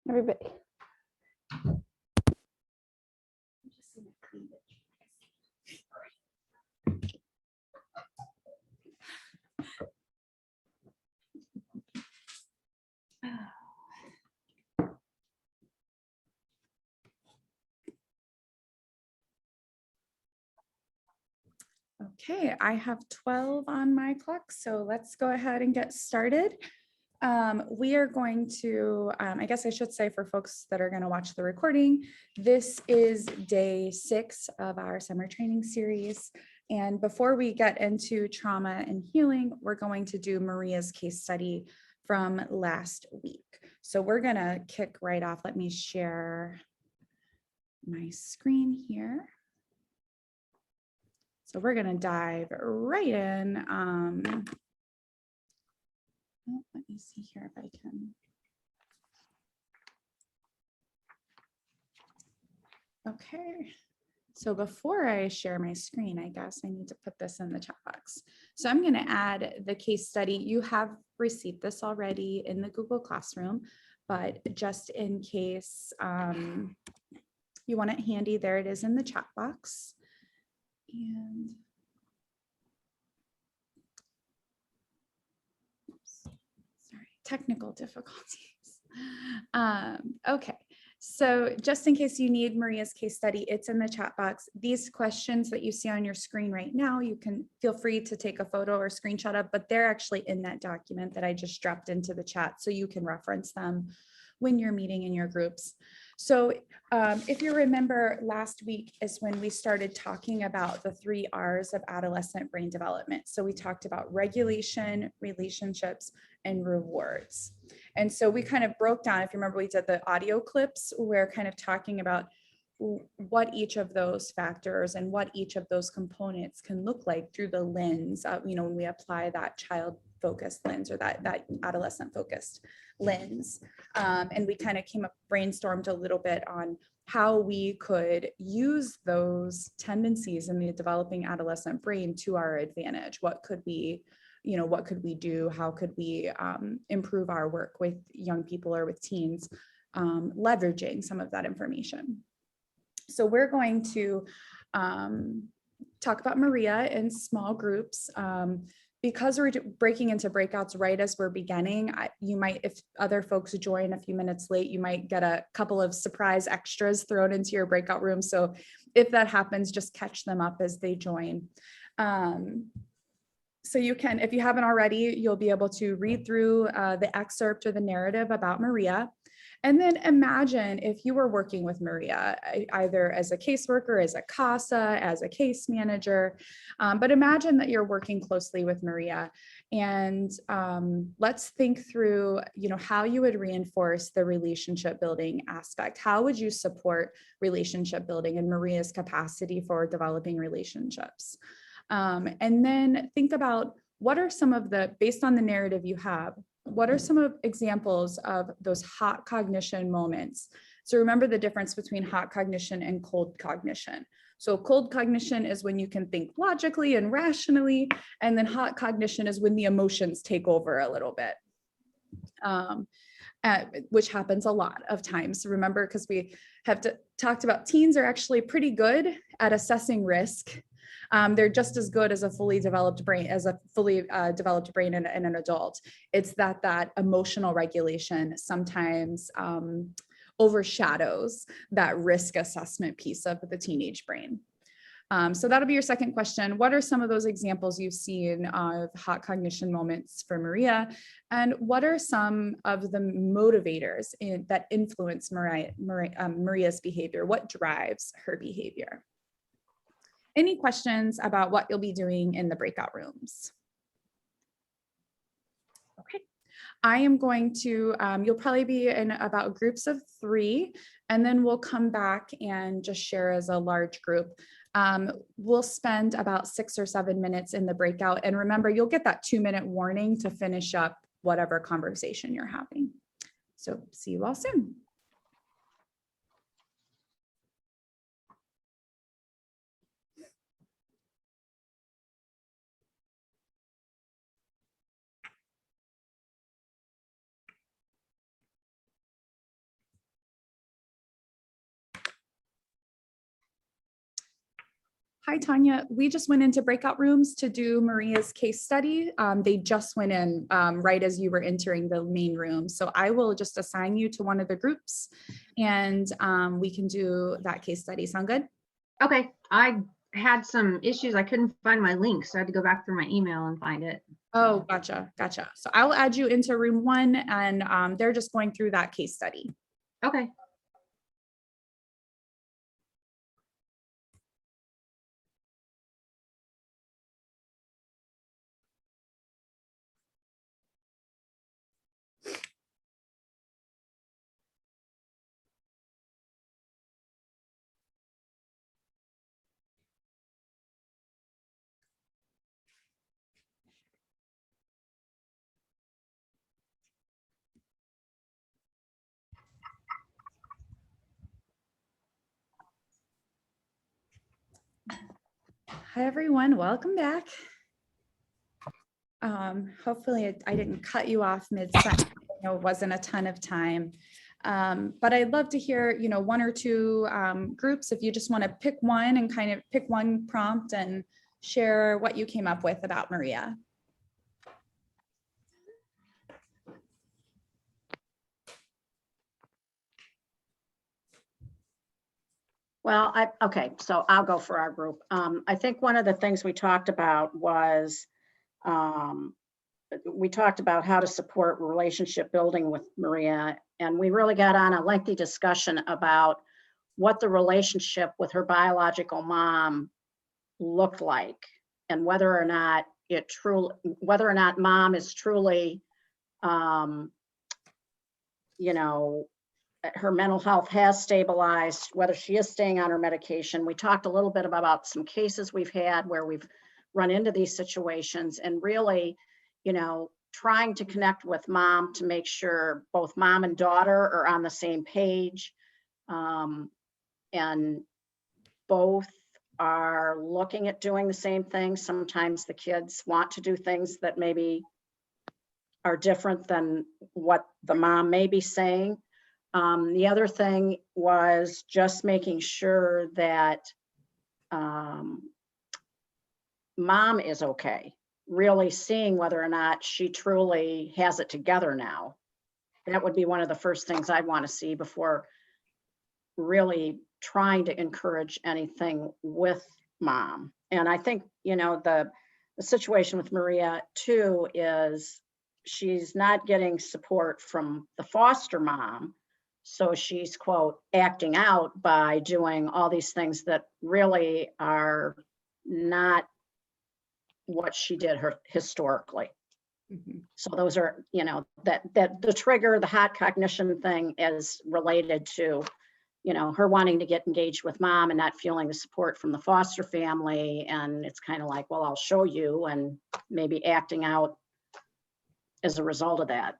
Everybody. Okay, I have 12 on my clock, so let's go ahead and get started. We are going to, I guess I should say for folks that are going to watch the recording, this is day 6 of our summer training series. And before we get into trauma and healing, we're going to do Maria's case study from last week. So we're going to kick right off. Let me share my screen here. So we're going to dive right in. Let me see here if I can. Okay. So before I share my screen, I guess I need to put this in the chat box. So I'm going to add the case study. You have received this already in the Google Classroom, but just in case you want it handy, there it is in the chat box. And sorry, technical difficulties. Okay, so just in case you need Maria's case study, it's in the chat box. These questions that you see on your screen right now, you can feel free to take a photo or screenshot of, but they're actually in that document that I just dropped into the chat, so you can reference them when you're meeting in your groups. So if you remember, last week is when we started talking about the 3 R's of adolescent brain development. So we talked about regulation, relationships, and rewards. And so we kind of broke down, if you remember, we did the audio clips, we're kind of talking about what each of those factors and what each of those components can look like through the lens of, when we apply that child-focused lens or that adolescent-focused lens. And we kind of brainstormed a little bit on how we could use those tendencies in the developing adolescent brain to our advantage. What could we do? How could we improve our work with young people or with teens, leveraging some of that information? So we're going to talk about Maria in small groups. Because we're breaking into breakouts right as we're beginning, you might, if other folks join a few minutes late, you might get a couple of surprise extras thrown into your breakout room. So if that happens, just catch them up as they join. So you can, if you haven't already, you'll be able to read through the excerpt or the narrative about Maria. And then imagine if you were working with Maria, either as a caseworker, as a CASA, as a case manager, but imagine that you're working closely with Maria. And let's think through, how you would reinforce the relationship building aspect. How would you support relationship building and Maria's capacity for developing relationships? And then think about what are some of based on the narrative you have, what are some examples of those hot cognition moments? So remember the difference between hot cognition and cold cognition. So cold cognition is when you can think logically and rationally, and then hot cognition is when the emotions take over a little bit, which happens a lot of times. Remember, because we have talked about teens are actually pretty good at assessing risk. They're just as good as a fully developed brain, in an adult. It's that emotional regulation sometimes overshadows that risk assessment piece of the teenage brain. So that'll be your second question. What are some of those examples you've seen of hot cognition moments for Maria? And what are some of the motivators that influence Maria's behavior? What drives her behavior? Any questions about what you'll be doing in the breakout rooms? Okay, I am going to, you'll probably be in about groups of 3, and then we'll come back and just share as a large group. We'll spend about 6 or 7 minutes in the breakout. And remember, you'll get that 2-minute warning to finish up whatever conversation you're having. So see you all soon. Hi, Tanya. We just went into breakout rooms to do Maria's case study. They just went in right as you were entering the main room. So I will just assign you to one of the groups and we can do that case study. Sound good? Okay. I had some issues. I couldn't find my link, so I had to go back through my email and find it. Oh, gotcha. Gotcha. So I will add you into room 1 and they're just going through that case study. Okay. Hi, everyone. Welcome back. Hopefully I didn't cut you off mid-sentence. I know it wasn't a ton of time. But I'd love to hear, you know, 1 or 2 groups, if you just want to pick one and kind of pick one prompt and share what you came up with about Maria. Well, okay, so I'll go for our group. I think one of the things we talked about was we talked about how to support relationship building with Maria, and we really got on a lengthy discussion about what the relationship with her biological mom looked like, and whether or not mom is truly, you know, her mental health has stabilized, whether she is staying on her medication. We talked a little bit about some cases we've had where we've run into these situations, and really, you know, trying to connect with mom to make sure both mom and daughter are on the same page, and both are looking at doing the same thing. Sometimes the kids want to do things that maybe are different than what the mom may be saying. The other thing was just making sure that mom is okay, really seeing whether or not she truly has it together now. That would be one of the first things I'd want to see before really trying to encourage anything with mom. And I think, you know, the situation with Maria too is she's not getting support from the foster mom. So she's, quote, acting out by doing all these things that really are not what she did historically. Mm-hmm. So those are, you know, that the trigger, the hot cognition thing is related to, you know, her wanting to get engaged with mom and not feeling the support from the foster family. And it's kind of like, well, I'll show you, and maybe acting out as a result of that.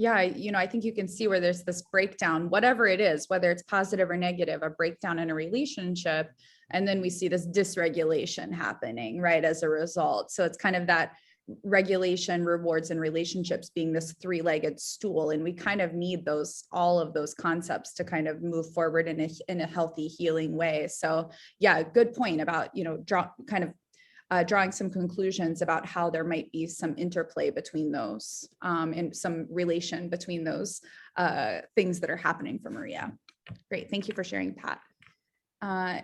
Yeah, you know, I think you can see where there's this breakdown, whatever it is, whether it's positive or negative, a breakdown in a relationship. And then we see this dysregulation happening, right, as a result. So it's kind of that regulation, rewards, and relationships being this 3-legged stool. And we kind of need all of those concepts to kind of move forward in a healthy, healing way. So yeah, good point about, you know, drawing some conclusions about how there might be some interplay between those and some relation between those things that are happening for Maria. Great, thank you for sharing, Pat.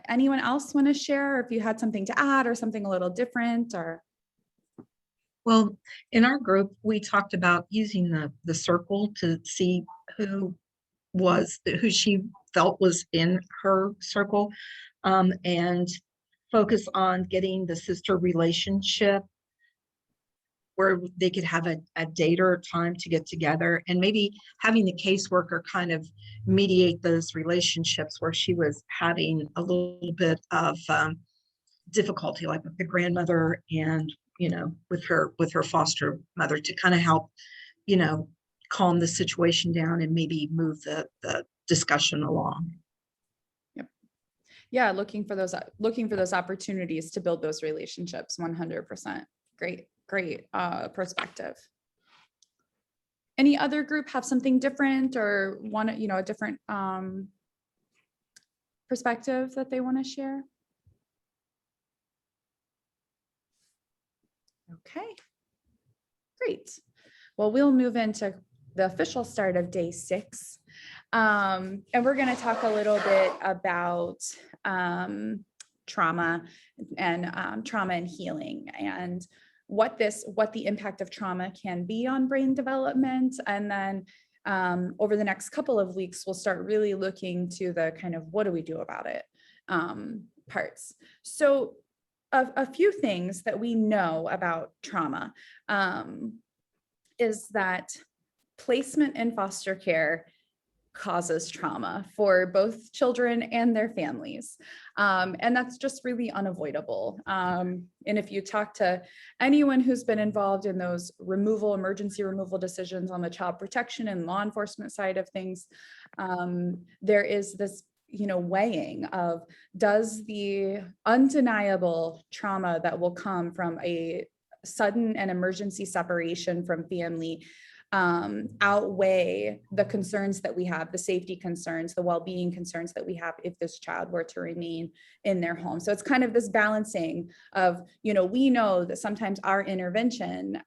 Anyone else want to share, or if you had something to add or something a little different? Or well, in our group, we talked about using the circle to see who she felt was in her circle, and focus on getting the sister relationship where they could have a date or time to get together, and maybe having the caseworker kind of mediate those relationships where she was having a little bit of difficulty, like with the grandmother and, you know, with her foster mother, to kind of help, you know, calm the situation down and maybe move the discussion along. yeah, looking for those opportunities to build those relationships. 100%. Great perspective. Any other group have something different or want, you know, a different perspective that they want to share? Okay, great. Well, we'll move into the official start of day 6. And we're going to talk a little bit about trauma and healing, and what the impact of trauma can be on brain development. And then over the next couple of weeks, we'll start really looking to the kind of what do we do about it parts. So a few things that we know about trauma is that placement in foster care causes trauma for both children and their families. And that's just really unavoidable. And if you talk to anyone who's been involved in those emergency removal decisions on the child protection and law enforcement side of things, there is this weighing of, does the undeniable trauma that will come from a sudden and emergency separation from family outweigh the concerns that we have, the safety concerns, the well-being concerns that we have if this child were to remain in their home. So it's kind of this balancing of, we know that sometimes our intervention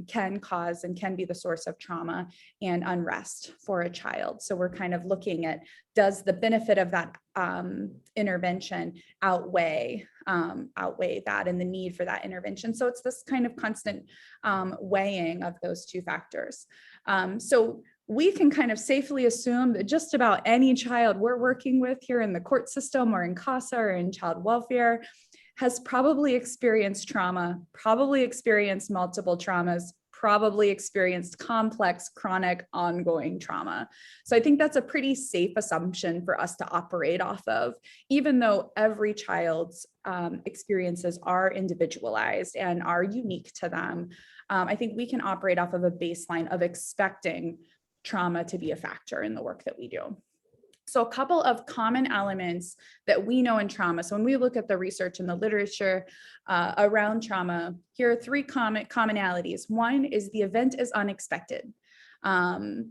can cause and can be the source of trauma and unrest for a child. So we're kind of looking at, does the benefit of that intervention outweigh that and the need for that intervention? So it's this kind of constant weighing of those two factors. So we can kind of safely assume that just about any child we're working with here in the court system or in CASA or in child welfare has probably experienced trauma, probably experienced multiple traumas, probably experienced complex, chronic, ongoing trauma. So I think that's a pretty safe assumption for us to operate off of, even though every child's experiences are individualized and are unique to them. I think we can operate off of a baseline of expecting trauma to be a factor in the work that we do. So a couple of common elements that we know in trauma. So when we look at the research and the literature around trauma, here are 3 commonalities. One is the event is unexpected. The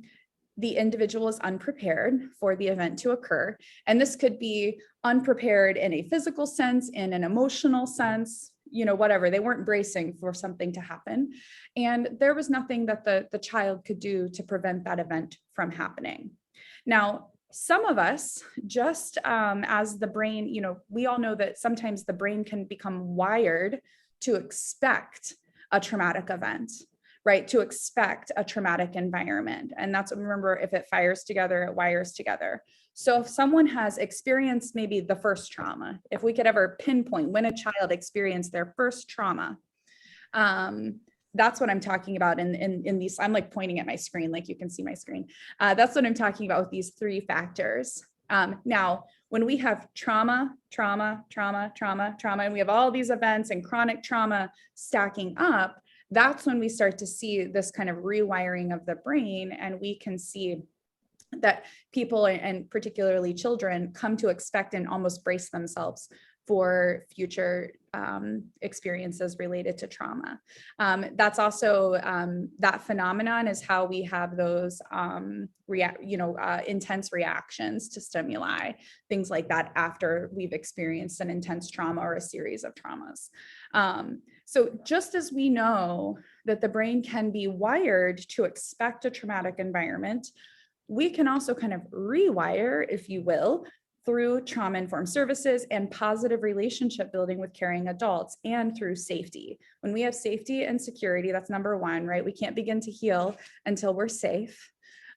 individual is unprepared for the event to occur. And this could be unprepared in a physical sense, in an emotional sense, whatever. They weren't bracing for something to happen. And there was nothing that the child could do to prevent that event from happening. Now, some of us, just as the brain, we all know that sometimes the brain can become wired to expect a traumatic event, right? To expect a traumatic environment. And that's, remember, if it fires together, it wires together. So if someone has experienced maybe the first trauma, if we could ever pinpoint when a child experienced their first trauma, that's what I'm talking about in these. I'm like pointing at my screen, like you can see my screen. That's what I'm talking about with these 3 factors. Now, when we have trauma, and we have all these events and chronic trauma stacking up, that's when we start to see this kind of rewiring of the brain, and we can see that people, and particularly children, come to expect and almost brace themselves for future experiences related to trauma. That's also, that phenomenon is how we have those intense reactions to stimuli, things like that, after we've experienced an intense trauma or a series of traumas. So just as we know that the brain can be wired to expect a traumatic environment, we can also kind of rewire, if you will, through trauma-informed services and positive relationship building with caring adults, and through safety. When we have safety and security, that's number 1, right? We can't begin to heal until we're safe,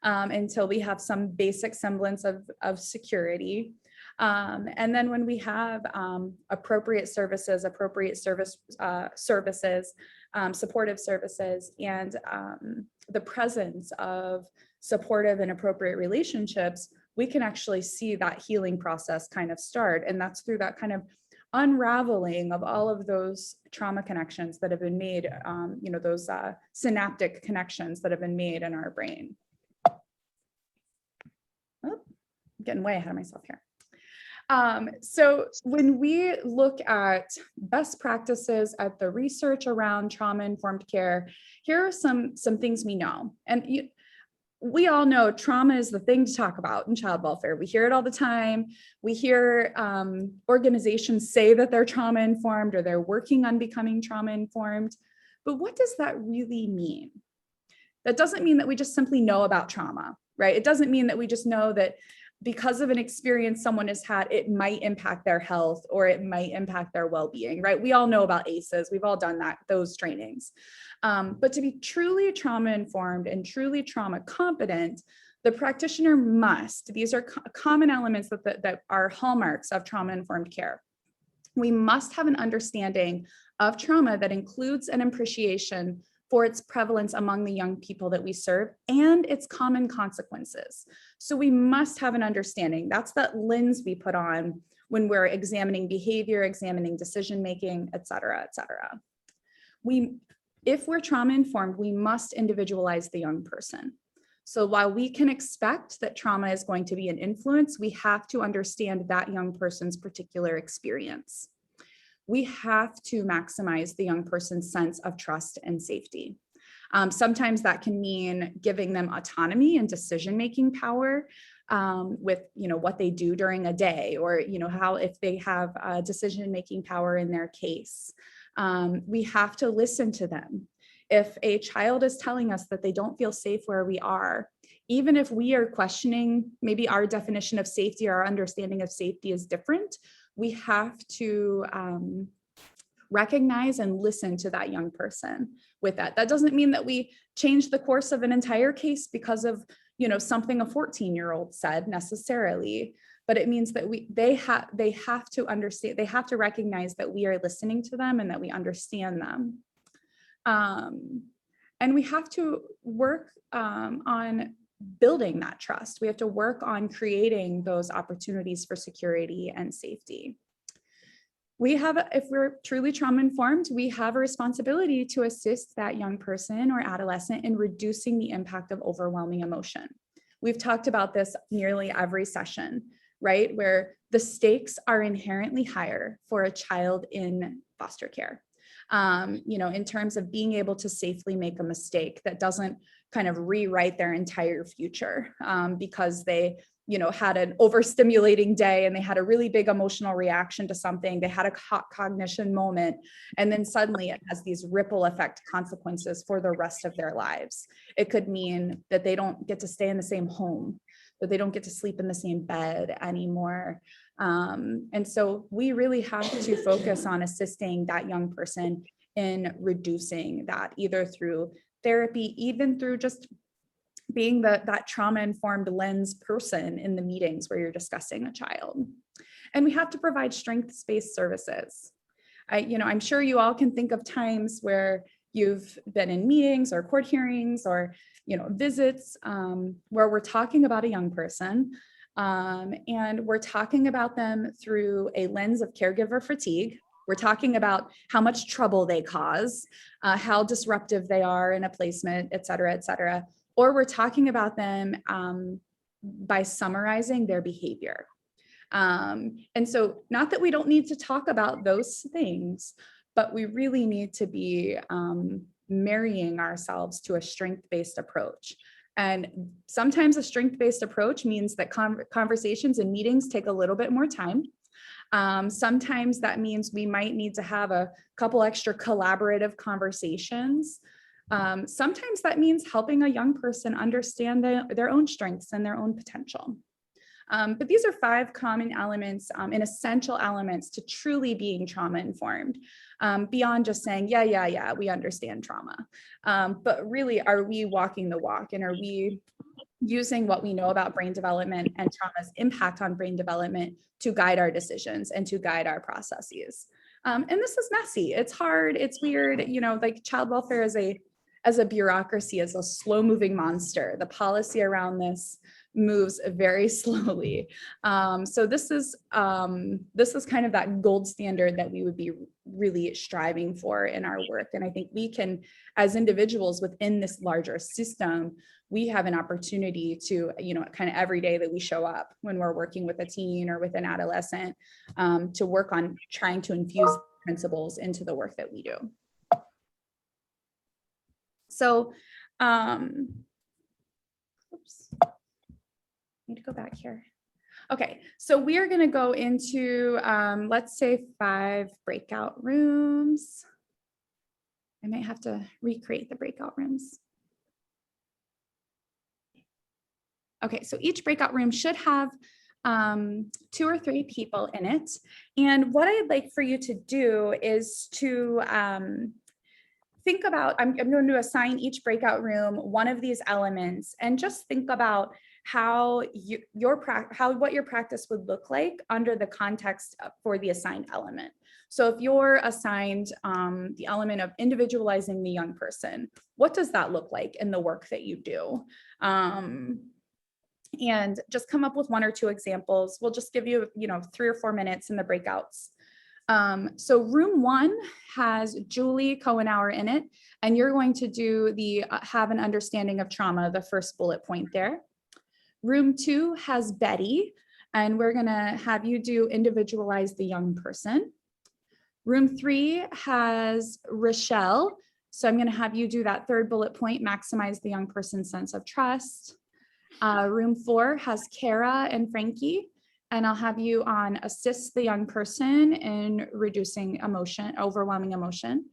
until we have some basic semblance of security. And then when we have appropriate services, supportive services, and the presence of supportive and appropriate relationships, we can actually see that healing process kind of start. And that's through that kind of unraveling of all of those trauma connections that have been made, those synaptic connections that have been made in our brain. Oh, I'm getting way ahead of myself here. So when we look at best practices at the research around trauma-informed care, here are some things we know. And we all know trauma is the thing to talk about in child welfare. We hear it all the time. We hear organizations say that they're trauma-informed or they're working on becoming trauma-informed. But what does that really mean? That doesn't mean that we just simply know about trauma, right? It doesn't mean that we just know that because of an experience someone has had, it might impact their health or it might impact their well-being, right? We all know about ACEs. We've all done those trainings. But to be truly trauma-informed and truly trauma competent, the practitioner must, these are common elements that are hallmarks of trauma-informed care. We must have an understanding of trauma that includes an appreciation for its prevalence among the young people that we serve and its common consequences. So we must have an understanding. That's that lens we put on when we're examining behavior, examining decision-making, et cetera, et cetera. If we're trauma-informed, we must individualize the young person. So while we can expect that trauma is going to be an influence, we have to understand that young person's particular experience. We have to maximize the young person's sense of trust and safety. Sometimes that can mean giving them autonomy and decision-making power with what they do during a day, or how if they have decision-making power in their case. We have to listen to them. If a child is telling us that they don't feel safe where we are, even if we are questioning maybe our definition of safety or our understanding of safety is different, we have to recognize and listen to that young person with that. That doesn't mean that we change the course of an entire case because of something a 14-year-old said necessarily, but it means that they have to understand, they have to recognize that we are listening to them and that we understand them. And we have to work on building that trust. We have to work on creating those opportunities for security and safety. If we're truly trauma-informed, we have a responsibility to assist that young person or adolescent in reducing the impact of overwhelming emotion. We've talked about this nearly every session, right? Where the stakes are inherently higher for a child in foster care. In terms of being able to safely make a mistake that doesn't kind of rewrite their entire future because they had an overstimulating day and they had a really big emotional reaction to something, they had a hot cognition moment, and then suddenly it has these ripple effect consequences for the rest of their lives. It could mean that they don't get to stay in the same home, that they don't get to sleep in the same bed anymore. And so we really have to focus on assisting that young person in reducing that, either through therapy, even through just being that trauma-informed lens person in the meetings where you're discussing a child. And we have to provide strengths-based services. I'm sure you all can think of times where you've been in meetings or court hearings or visits where we're talking about a young person and we're talking about them through a lens of caregiver fatigue. We're talking about how much trouble they cause, how disruptive they are in a placement, et cetera, et cetera. Or we're talking about them by summarizing their behavior. And so not that we don't need to talk about those things, but we really need to be marrying ourselves to a strength-based approach. And sometimes a strength-based approach means that conversations and meetings take a little bit more time. Sometimes that means we might need to have a couple extra collaborative conversations. Sometimes that means helping a young person understand their own strengths and their own potential. But these are 5 common elements and essential elements to truly being trauma-informed, beyond just saying, yeah, we understand trauma. But really, are we walking the walk, and are we using what we know about brain development and trauma's impact on brain development to guide our decisions and to guide our processes? And this is messy. It's hard. It's weird. Like child welfare as a bureaucracy, is a slow-moving monster. The policy around this moves very slowly. So this is kind of that gold standard that we would be really striving for in our work. And I think we can, as individuals within this larger system, we have an opportunity to, kind of every day that we show up when we're working with a teen or with an adolescent, to work on trying to infuse principles into the work that we do. So, oops. Need to go back here. Okay, so we are going to go into, let's say 5 breakout rooms. I might have to recreate the breakout rooms. Okay, so each breakout room should have 2 or 3 people in it. And what I'd like for you to do is to think about, I'm going to assign each breakout room one of these elements, and just think about how what your practice would look like under the context for the assigned element. So if you're assigned the element of individualizing the young person, what does that look like in the work that you do? And just come up with 1 or 2 examples. We'll just give you, 3 or 4 minutes in the breakouts. So room 1 has Julie Cohenauer in it, and you're going to do the have an understanding of trauma, the first bullet point there. Room 2 has Betty, and we're gonna have you do individualize the young person. Room 3 has Rochelle. So I'm gonna have you do that 3rd bullet point, maximize the young person's sense of trust. Room 4 has Kara and Frankie, and I'll have you on assist the young person in reducing emotion, overwhelming emotion.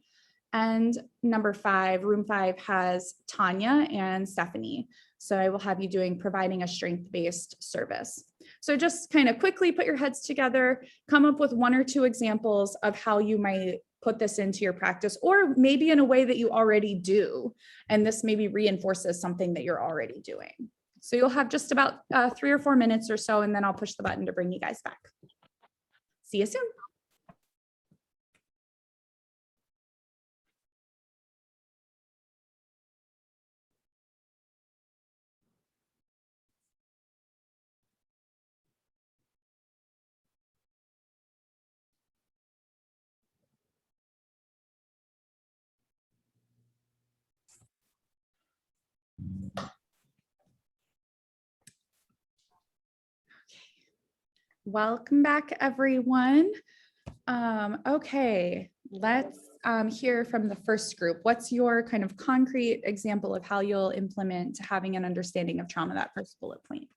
And number 5, room 5 has Tanya and Stephanie. So I will have you doing providing a strength-based service. So just kind of quickly put your heads together, come up with 1 or 2 examples of how you might put this into your practice, or maybe in a way that you already do. And this maybe reinforces something that you're already doing. So you'll have just about 3 or 4 minutes or so, and then I'll push the button to bring you guys back. See you soon. Welcome back, everyone. Okay, let's hear from the first group. What's your kind of concrete example of how you'll implement having an understanding of trauma, that first bullet point?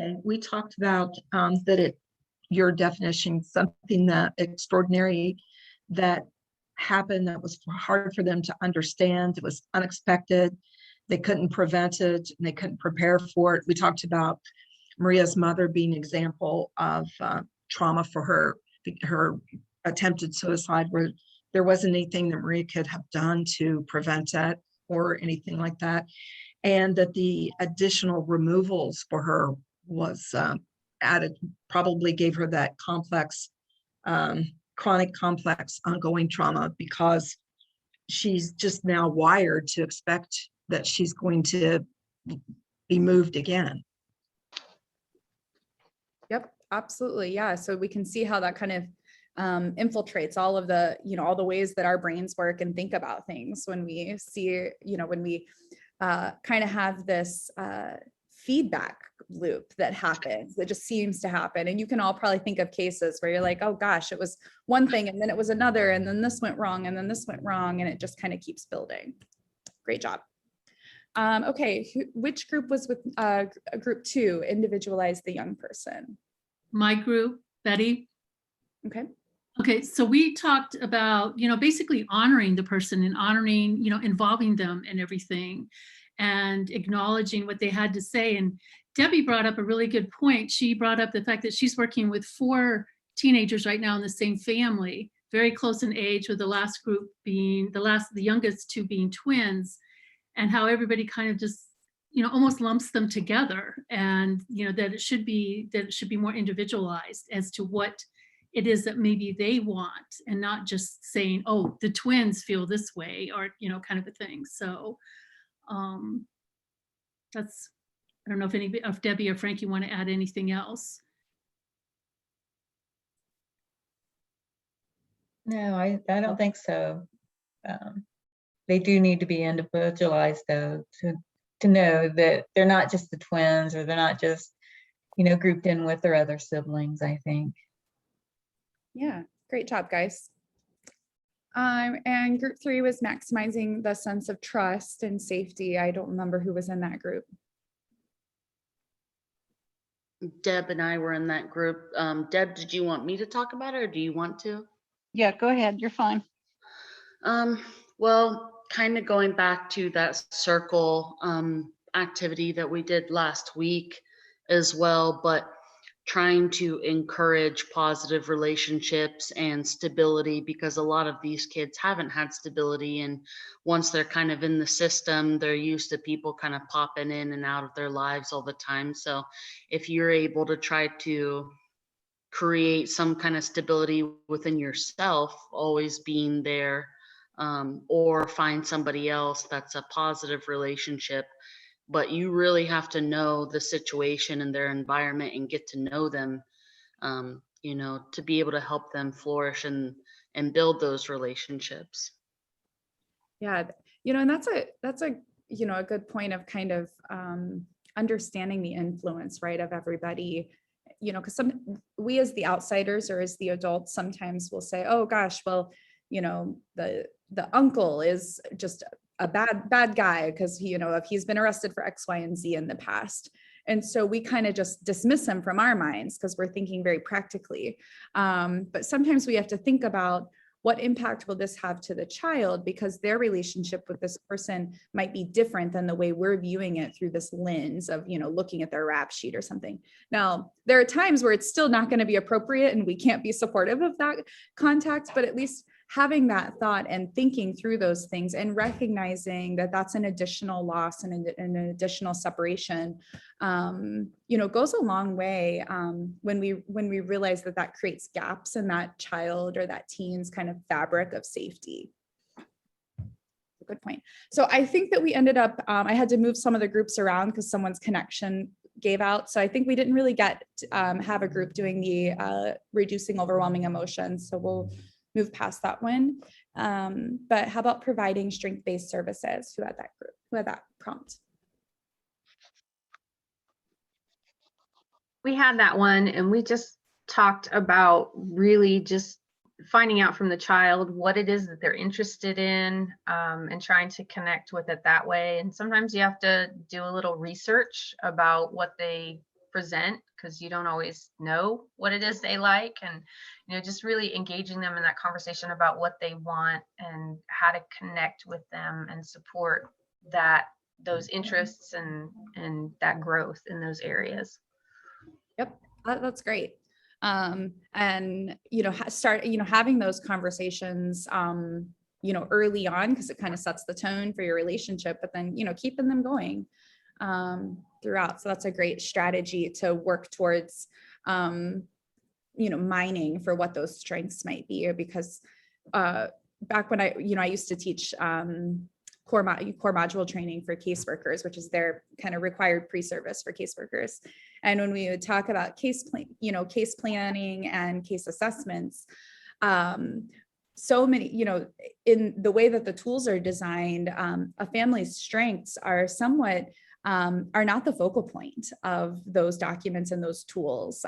Okay, we talked about your definition, something that extraordinary that happened that was hard for them to understand. It was unexpected. They couldn't prevent it, and they couldn't prepare for it. We talked about Maria's mother being an example of trauma for her attempted suicide, where there wasn't anything that Maria could have done to prevent it or anything like that. And that the additional removals for her was added, probably gave her that complex, chronic complex ongoing trauma, because she's just now wired to expect that she's going to be moved again. Yep, absolutely. Yeah. So we can see how that kind of infiltrates all of the, all the ways that our brains work and think about things when we see, when we kind of have this feedback loop that happens, that just seems to happen. And you can all probably think of cases where you're like, oh gosh, it was one thing and then it was another, and then this went wrong, and then this went wrong, and it just kind of keeps building. Great job. Okay, which group was with group 2, individualize the young person? My group, Betty. Okay. Okay, so we talked about, basically honoring the person and honoring, involving them in everything and acknowledging what they had to say. And Debbie brought up a really good point. She brought up the fact that she's working with 4 teenagers right now in the same family, very close in age, with the last group being the youngest 2 being twins, and how everybody kind of just, almost lumps them together, and, that it should be more individualized as to what it is that maybe they want, and not just saying, oh, the twins feel this way, or, kind of a thing. So that's, I don't know if Debbie or Frankie want to add anything else. No, I don't think so. They do need to be individualized, though, to know that they're not just the twins, or they're not just, grouped in with their other siblings, I think. Yeah, great job, guys. And group 3 was maximizing the sense of trust and safety. I don't remember who was in that group. Deb and I were in that group. Deb, did you want me to talk about it or do you want to? Yeah, go ahead. You're fine. Well, kind of going back to that circle activity that we did last week as well, but trying to encourage positive relationships and stability, because a lot of these kids haven't had stability, and once they're kind of in the system, they're used to people kind of popping in and out of their lives all the time. So if you're able to try to create some kind of stability within yourself, always being there, or find somebody else that's a positive relationship, but you really have to know the situation and their environment and get to know them, to be able to help them flourish and build those relationships. Yeah, and that's a a good point of kind of understanding the influence, right, of everybody, because we as the outsiders or as the adults sometimes will say, oh gosh, well, the uncle is just a bad guy because if he's been arrested for X, Y, and Z in the past. And so we kind of just dismiss him from our minds because we're thinking very practically. But sometimes we have to think about what impact will this have to the child, because their relationship with this person might be different than the way we're viewing it through this lens of, looking at their rap sheet or something. Now, there are times where it's still not going to be appropriate and we can't be supportive of that contact, but at least having that thought and thinking through those things and recognizing that that's an additional loss and an additional separation, goes a long way when we realize that creates gaps in that child or that teen's kind of fabric of safety. Good point. So I think that we ended up, I had to move some of the groups around because someone's connection gave out. So I think we didn't really get have a group doing the reducing overwhelming emotions. So we'll move past that one. But how about providing strength-based services? Who had that group? Who had that prompt? We had that one, and we just talked about really just finding out from the child what it is that they're interested in, and trying to connect with it that way. And sometimes you have to do a little research about what they present, because you don't always know what it is they like, and just really engaging them in that conversation about what they want and how to connect with them and support those interests and that growth in those areas. Yep, that's great. And start having those conversations early on, because it kind of sets the tone for your relationship, but then keeping them going throughout. So that's a great strategy to work towards mining for what those strengths might be, because back when I used to teach core module training for caseworkers, which is their kind of required pre-service for caseworkers. And when we would talk about case planning and case assessments, so many, in the way that the tools are designed, a family's strengths are somewhat are not the focal point of those documents and those tools.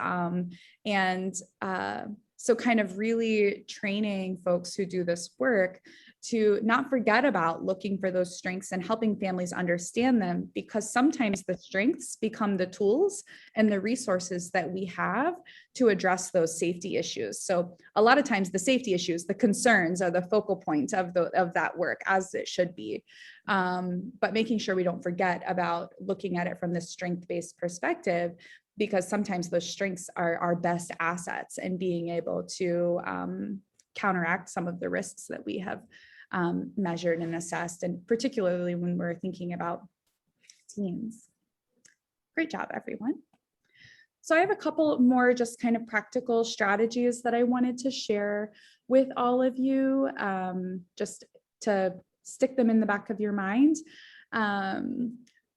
So kind of really training folks who do this work to not forget about looking for those strengths and helping families understand them, because sometimes the strengths become the tools and the resources that we have to address those safety issues. So a lot of times the safety issues, the concerns, are the focal point of that work, as it should be. But making sure we don't forget about looking at it from this strength-based perspective, because sometimes those strengths are our best assets, and being able to counteract some of the risks that we have measured and assessed, and particularly when we're thinking about teens. Great job, everyone. So I have a couple more just kind of practical strategies that I wanted to share with all of you, just to stick them in the back of your mind.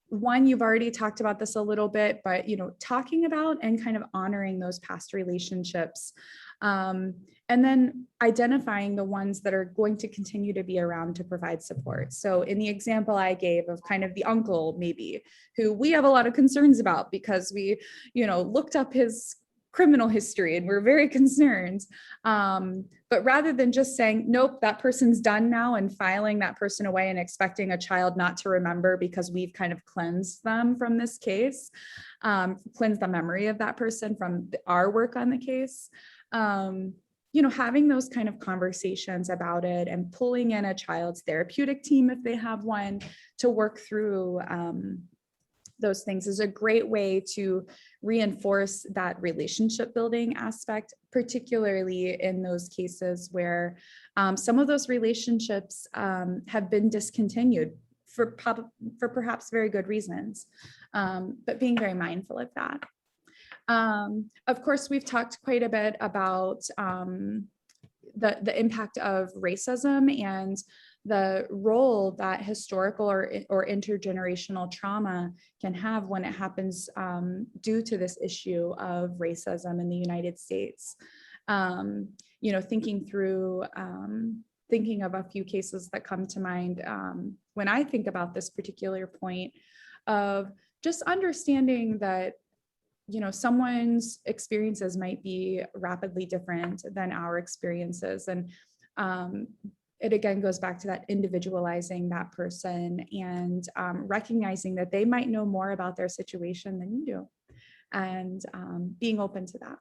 One, you've already talked about this a little bit, but talking about and kind of honoring those past relationships, and then identifying the ones that are going to continue to be around to provide support. So in the example I gave of kind of the uncle, maybe, who we have a lot of concerns about because we, looked up his criminal history and we're very concerned. But rather than just saying, nope, that person's done now, and filing that person away and expecting a child not to remember because we've kind of cleansed them from this case, cleansed the memory of that person from our work on the case, having those kind of conversations about it and pulling in a child's therapeutic team if they have one to work through those things is a great way to reinforce that relationship building aspect, particularly in those cases where some of those relationships have been discontinued for perhaps very good reasons, but being very mindful of that. Of course, we've talked quite a bit about the impact of racism and the role that historical or intergenerational trauma can have when it happens due to this issue of racism in the United States. Thinking of a few cases that come to mind when I think about this particular point of just understanding that someone's experiences might be rapidly different than our experiences. And it again goes back to that individualizing that person and recognizing that they might know more about their situation than you do, and being open to that.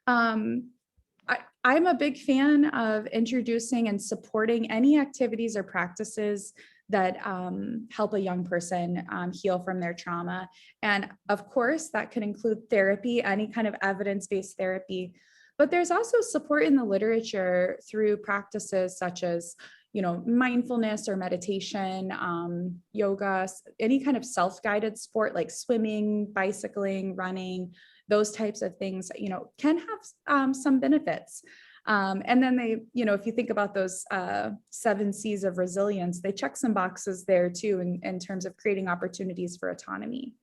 I'm a big fan of introducing and supporting any activities or practices that help a young person heal from their trauma. And of course, that could include therapy, any kind of evidence-based therapy. But there's also support in the literature through practices such as, mindfulness or meditation, yoga, any kind of self-guided sport like swimming, bicycling, running, those types of things, can have some benefits. And then they, if you think about those 7 C's of resilience, they check some boxes there too in terms of creating opportunities for autonomy.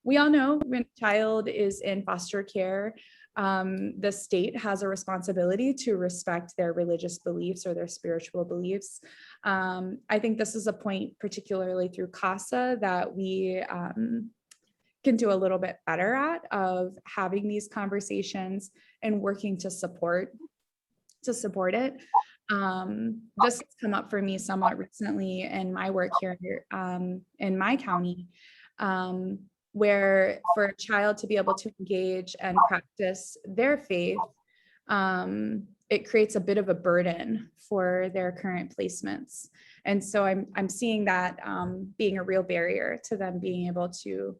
We all know when a child is in foster care, the state has a responsibility to respect their religious beliefs or their spiritual beliefs. I think this is a point, particularly through CASA, that we can do a little bit better at, of having these conversations and working to support it. This has come up for me somewhat recently in my work here in my county, where for a child to be able to engage and practice their faith, it creates a bit of a burden for their current placements. And so I'm seeing that being a real barrier to them being able to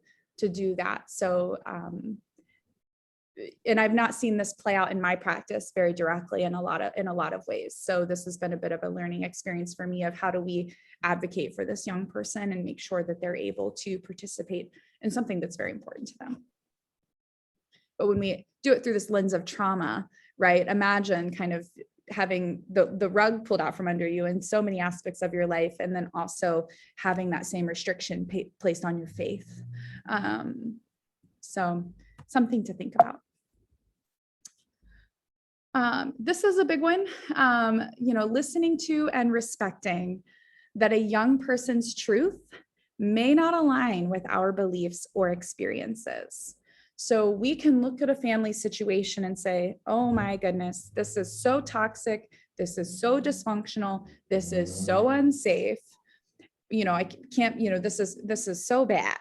do that. So, and I've not seen this play out in my practice very directly in a lot of ways. So this has been a bit of a learning experience for me of how do we advocate for this young person and make sure that they're able to participate in something that's very important to them. But when we do it through this lens of trauma, right? Imagine kind of having the rug pulled out from under you in so many aspects of your life, and then also having that same restriction placed on your faith. So something to think about. This is a big one, listening to and respecting that a young person's truth may not align with our beliefs or experiences. So we can look at a family situation and say, oh my goodness, this is so toxic. This is so dysfunctional. This is so unsafe. I can't, this is so bad.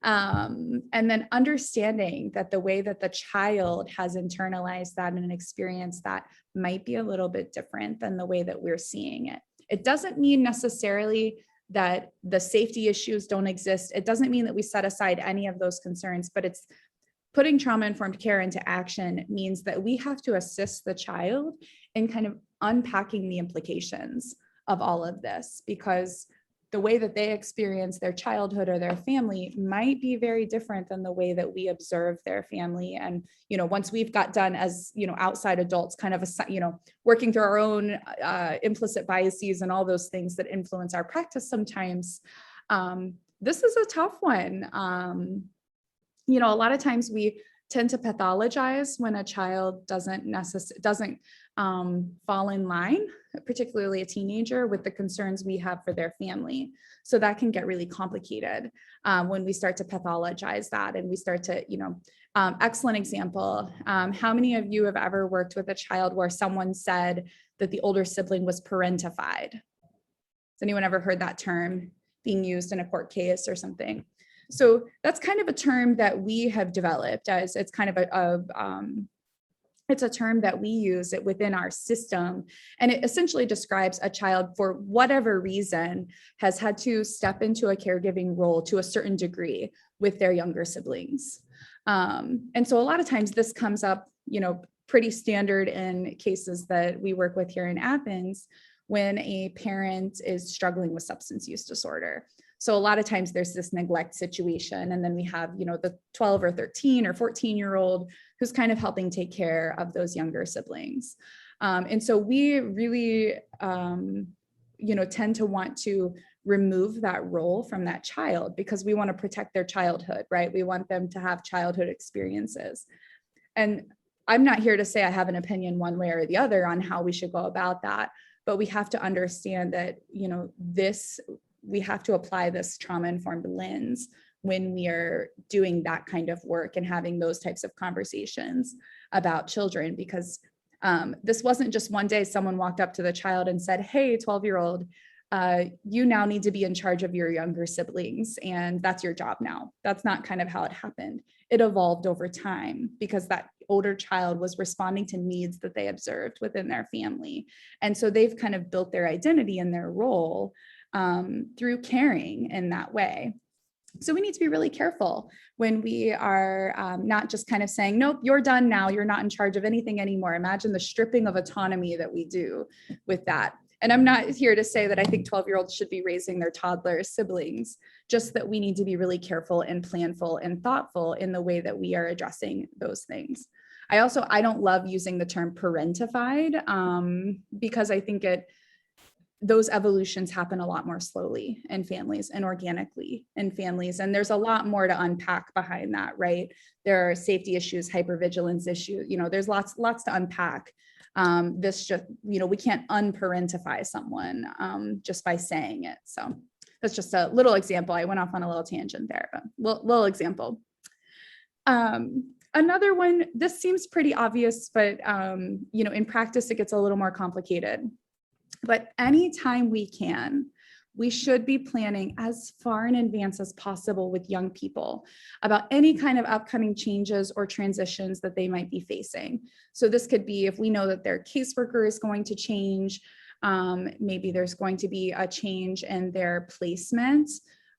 And then understanding that the way that the child has internalized that and experienced that might be a little bit different than the way that we're seeing it. It doesn't mean necessarily that the safety issues don't exist. It doesn't mean that we set aside any of those concerns, but it's putting trauma-informed care into action means that we have to assist the child in kind of unpacking the implications of all of this, because the way that they experience their childhood or their family might be very different than the way that we observe their family. And, once we've got done as, outside adults, kind of, working through our own implicit biases and all those things that influence our practice sometimes, this is a tough one. A lot of times we tend to pathologize when a child doesn't fall in line, particularly a teenager, with the concerns we have for their family. So that can get really complicated when we start to pathologize that and we start to, excellent example. How many of you have ever worked with a child where someone said that the older sibling was parentified? Has anyone ever heard that term being used in a court case or something? So that's kind of a term that we have developed as it's kind of it's a term that we use it within our system. And it essentially describes a child, for whatever reason, has had to step into a caregiving role to a certain degree with their younger siblings. And so a lot of times this comes up, pretty standard in cases that we work with here in Athens when a parent is struggling with substance use disorder. So a lot of times there's this neglect situation, and then we have, the 12 or 13 or 14-year-old who's kind of helping take care of those younger siblings. And so we really, tend to want to remove that role from that child because we want to protect their childhood, right? We want them to have childhood experiences. And I'm not here to say I have an opinion one way or the other on how we should go about that, but we have to understand that, we have to apply this trauma-informed lens when we are doing that kind of work and having those types of conversations about children, because this wasn't just one day someone walked up to the child and said, hey, 12-year-old, you now need to be in charge of your younger siblings, and that's your job now. That's not kind of how it happened. It evolved over time because that older child was responding to needs that they observed within their family. And so they've kind of built their identity and their role through caring in that way. So we need to be really careful when we are not just kind of saying, nope, you're done now. You're not in charge of anything anymore. Imagine the stripping of autonomy that we do with that. And I'm not here to say that I think 12-year-olds should be raising their toddler siblings, just that we need to be really careful and planful and thoughtful in the way that we are addressing those things. I don't love using the term parentified because I think those evolutions happen a lot more slowly in families and organically in families. And there's a lot more to unpack behind that, right? There are safety issues, hypervigilance issues, there's lots to unpack. This just, we can't unparentify someone just by saying it. So that's just a little example. I went off on a little tangent there, but little example. Another one, this seems pretty obvious, but in practice, it gets a little more complicated. But anytime we can, we should be planning as far in advance as possible with young people about any kind of upcoming changes or transitions that they might be facing. So this could be if we know that their caseworker is going to change, maybe there's going to be a change in their placement,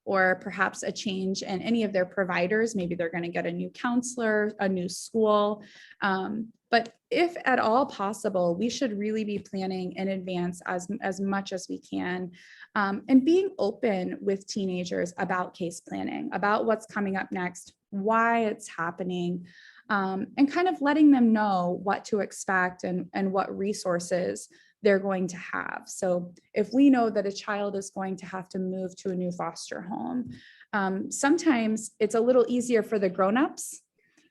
or perhaps a change in any of their providers. Maybe they're going to get a new counselor, a new school. But if at all possible, we should really be planning in advance as much as we can, and being open with teenagers about case planning, about what's coming up next, why it's happening, and kind of letting them know what to expect and what resources they're going to have. So if we know that a child is going to have to move to a new foster home, sometimes it's a little easier for the grownups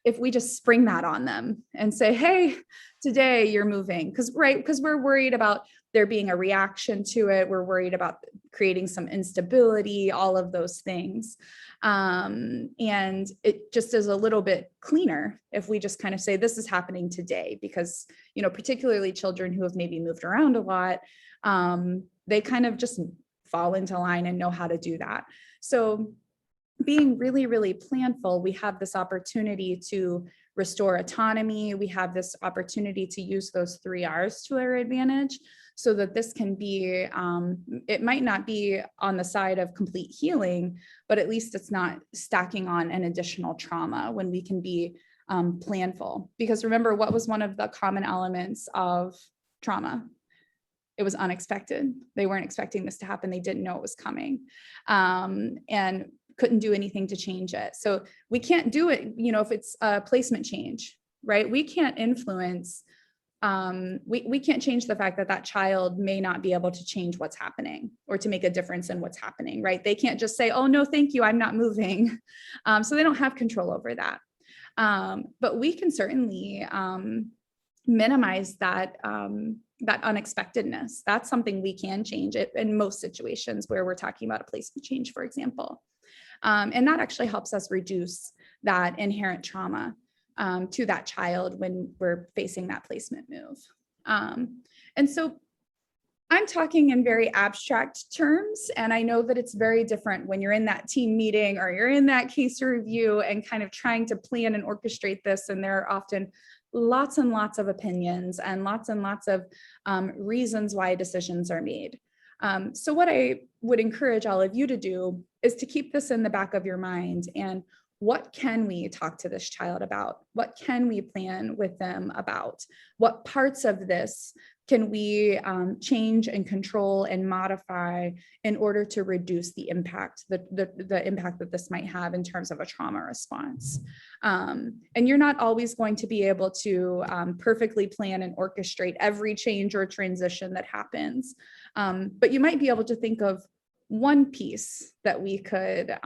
if we just spring that on them and say, hey, today you're moving. Because we're worried about there being a reaction to it. We're worried about creating some instability, all of those things. And it just is a little bit cleaner if we just kind of say, this is happening today, because, particularly children who have maybe moved around a lot, they kind of just fall into line and know how to do that. So being really, really planful, we have this opportunity to restore autonomy. We have this opportunity to use those 3 R's to our advantage, so that this can be, it might not be on the side of complete healing, but at least it's not stacking on an additional trauma when we can be planful. Because remember, what was one of the common elements of trauma? It was unexpected. They weren't expecting this to happen. They didn't know it was coming. And couldn't do anything to change it. So we can't do it, if it's a placement change, right? We can't influence, we can't change the fact that that child may not be able to change what's happening or to make a difference in what's happening, right? They can't just say, oh, no, thank you, I'm not moving. So they don't have control over that. But we can certainly minimize that that unexpectedness. That's something we can change it in most situations where we're talking about a placement change, for example. And that actually helps us reduce that inherent trauma to that child when we're facing that placement move. And so I'm talking in very abstract terms, and I know that it's very different when you're in that team meeting or you're in that case review and kind of trying to plan and orchestrate this, and there are often lots and lots of opinions and lots of reasons why decisions are made. So what I would encourage all of you to do is to keep this in the back of your mind, and what can we talk to this child about? What can we plan with them about? What parts of this can we change and control and modify in order to reduce the impact, the impact that this might have in terms of a trauma response? And you're not always going to be able to perfectly plan and orchestrate every change or transition that happens. But you might be able to think of one piece that we could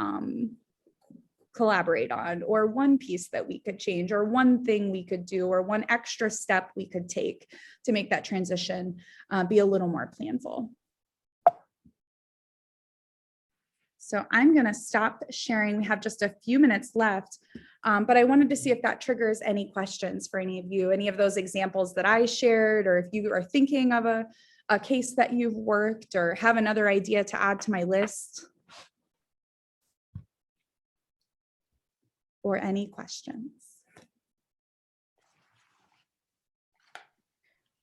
collaborate on, or one piece that we could change, or one thing we could do, or one extra step we could take to make that transition be a little more planful. So I'm going to stop sharing. We have just a few minutes left, but I wanted to see if that triggers any questions for any of you, any of those examples that I shared, or if you are thinking of a case that you've worked or have another idea to add to my list. Or any questions?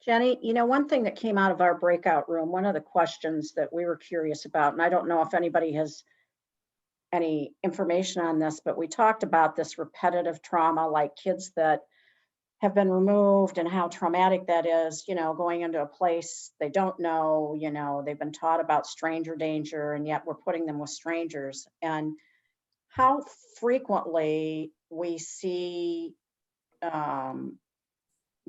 Jenny, you know, one thing that came out of our breakout room, one of the questions that we were curious about, and I don't know if anybody has any information on this, but we talked about this repetitive trauma, like kids that have been removed and how traumatic that is, you know, going into a place they don't know, you know, they've been taught about stranger danger, and yet we're putting them with strangers. And how frequently we see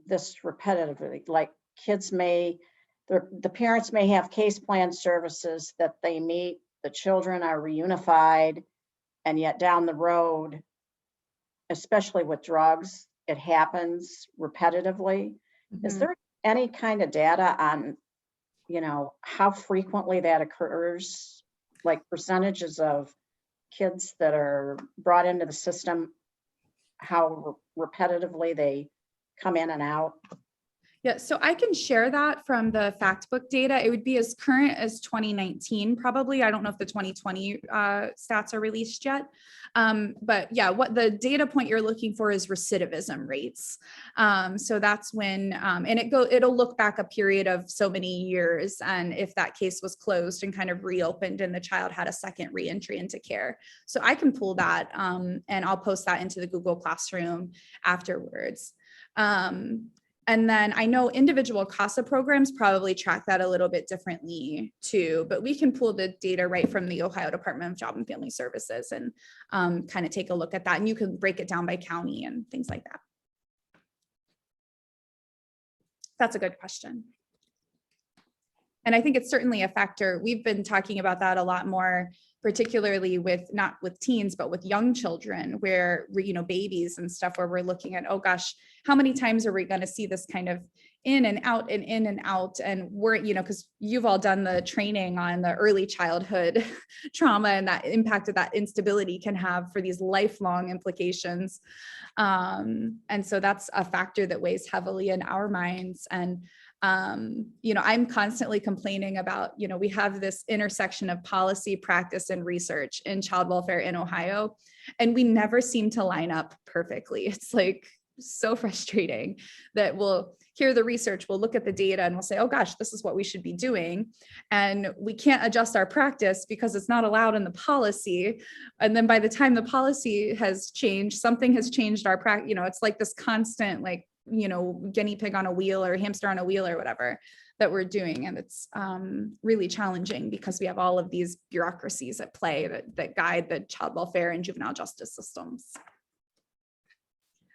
this repetitively, like kids may, the parents may have case plan services that they meet, the children are reunified, and yet down the road, especially with drugs, it happens repetitively. Is there any kind of data on, you know, how frequently that occurs, like percentages of kids that are brought into the system, how repetitively they come in and out? Yeah, so I can share that from the fact book data. It would be as current as 2019, probably. I don't know if the 2020 stats are released yet. But yeah, what the data point you're looking for is recidivism rates. So that's when, and it'll look back a period of so many years, and if that case was closed and kind of reopened and the child had a second reentry into care. So I can pull that and I'll post that into the Google Classroom afterwards. And then I know individual CASA programs probably track that a little bit differently too, but we can pull the data right from the Ohio Department of Job and Family Services and kind of take a look at that. And you can break it down by county and things like that. That's a good question. And I think it's certainly a factor. We've been talking about that a lot more, particularly with, not with teens, but with young children, where, you know, babies and stuff, where we're looking at, oh gosh, how many times are we going to see this kind of in and out and in and out? And we're, you know, because you've all done the training on the early childhood trauma and that impact that instability can have for these lifelong implications. And so that's a factor that weighs heavily in our minds. And you know, I'm constantly complaining about, you know, we have this intersection of policy, practice, and research in child welfare in Ohio, and we never seem to line up perfectly. It's like so frustrating that we'll hear the research, we'll look at the data, and we'll say, oh gosh, this is what we should be doing. And we can't adjust our practice because it's not allowed in the policy. And then by the time the policy has changed, something has changed our practice. You know, it's like this constant, like, you know, guinea pig on a wheel or hamster on a wheel or whatever that we're doing. And it's really challenging because we have all of these bureaucracies at play that guide the child welfare and juvenile justice systems.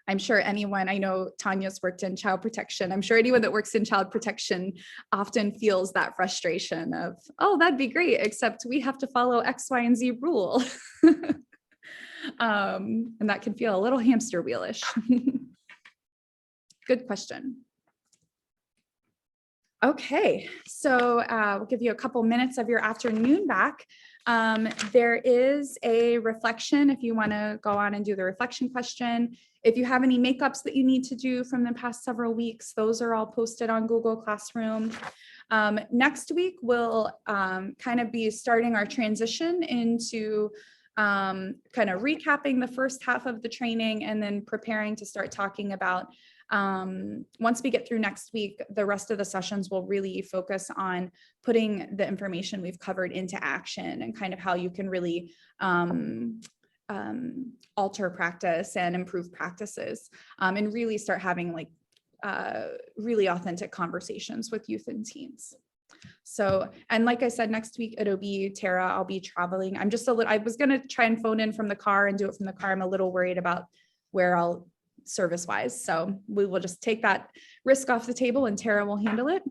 I'm sure anyone, I know Tanya's worked in child protection. I'm sure anyone that works in child protection often feels that frustration of, oh, that'd be great, except we have to follow X, Y, and Z rule. And that can feel a little hamster wheelish. Good question. Okay, so we'll give you a couple minutes of your afternoon back. There is a reflection if you want to go on and do the reflection question. If you have any makeups that you need to do from the past several weeks, those are all posted on Google Classroom. Next week, we'll kind of be starting our transition into kind of recapping the first half of the training and then preparing to start talking about once we get through next week, the rest of the sessions will really focus on putting the information we've covered into action and kind of how you can really alter practice and improve practices and really start having like really authentic conversations with youth and teens. So, and like I said, next week it'll be Tara. I'll be traveling. I'm just a little, I was going to try and phone in from the car and do it from the car. I'm a little worried about where I'll service wise. So we will just take that risk off the table and Tara will handle it.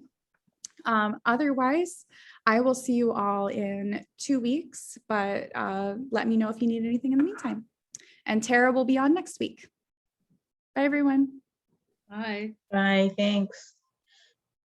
Otherwise, I will see you all in 2 weeks, but let me know if you need anything in the meantime. And Tara will be on next week. Bye, everyone. Bye. Bye, thanks.